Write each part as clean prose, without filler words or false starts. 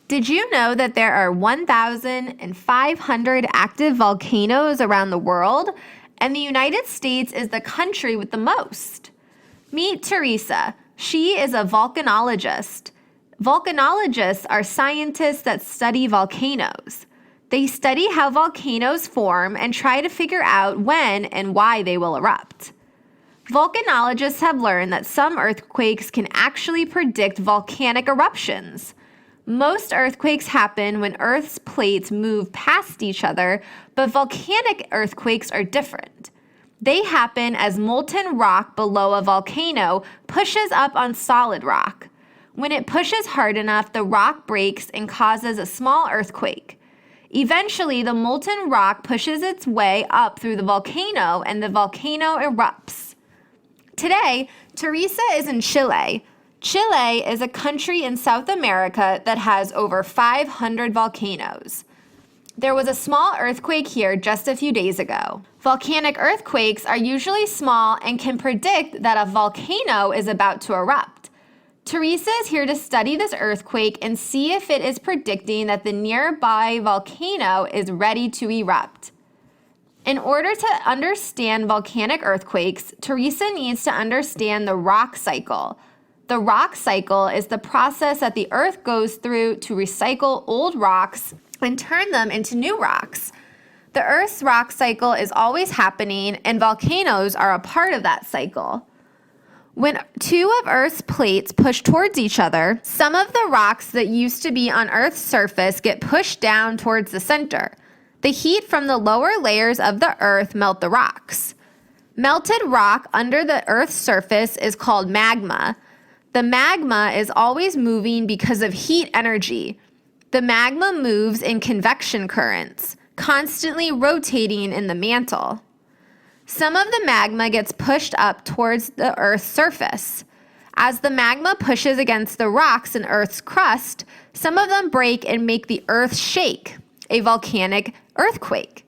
Did you know that there are 1,500 active volcanoes around the world, and the United States is the country with the most? Meet Teresa. She is a volcanologist. Volcanologists are scientists that study volcanoes. They study how volcanoes form and try to figure out when and why they will erupt. Volcanologists have learned that some earthquakes can actually predict volcanic eruptions. Most earthquakes happen when Earth's plates move past each other, but volcanic earthquakes are different. They happen as molten rock below a volcano pushes up on solid rock. When it pushes hard enough, the rock breaks and causes a small earthquake. Eventually, the molten rock pushes its way up through the volcano, and the volcano erupts. Today, Teresa is in Chile. Chile is a country in South America that has over 500 volcanoes. There was a small earthquake here just a few days ago. Volcanic earthquakes are usually small and can predict that a volcano is about to erupt. Teresa is here to study this earthquake and see if it is predicting that the nearby volcano is ready to erupt. In order to understand volcanic earthquakes, Teresa needs to understand the rock cycle. The rock cycle is the process that the Earth goes through to recycle old rocks and turn them into new rocks. The Earth's rock cycle is always happening, and volcanoes are a part of that cycle. When two of Earth's plates push towards each other, some of the rocks that used to be on Earth's surface get pushed down towards the center. The heat from the lower layers of the Earth melt the rocks. Melted rock under the Earth's surface is called magma. The magma is always moving because of heat energy. The magma moves in convection currents, constantly rotating in the mantle. Some of the magma gets pushed up towards the Earth's surface. As the magma pushes against the rocks in Earth's crust, some of them break and make the Earth shake, a volcanic earthquake.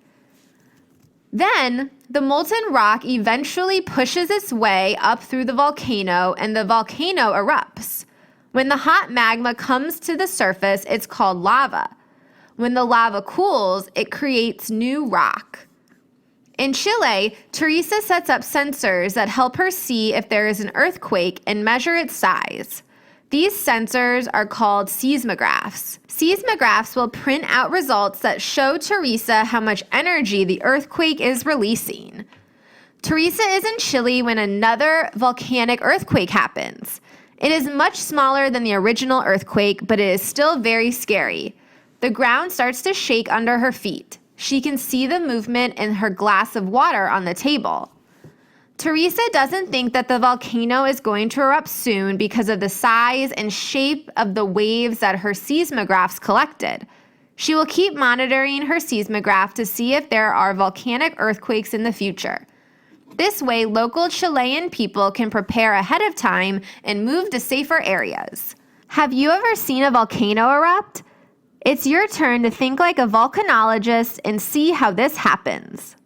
Then, the molten rock eventually pushes its way up through the volcano, and the volcano erupts. When the hot magma comes to the surface, it's called lava. When the lava cools, it creates new rock. In Chile, Teresa sets up sensors that help her see if there is an earthquake and measure its size. These sensors are called seismographs. Seismographs will print out results that show Teresa how much energy the earthquake is releasing. Teresa is in Chile when another volcanic earthquake happens. It is much smaller than the original earthquake, but it is still very scary. The ground starts to shake under her feet. She can see the movement in her glass of water on the table. Teresa doesn't think that the volcano is going to erupt soon because of the size and shape of the waves that her seismographs collected. She will keep monitoring her seismograph to see if there are volcanic earthquakes in the future. This way, local Chilean people can prepare ahead of time and move to safer areas. Have you ever seen a volcano erupt? It's your turn to think like a volcanologist and see how this happens.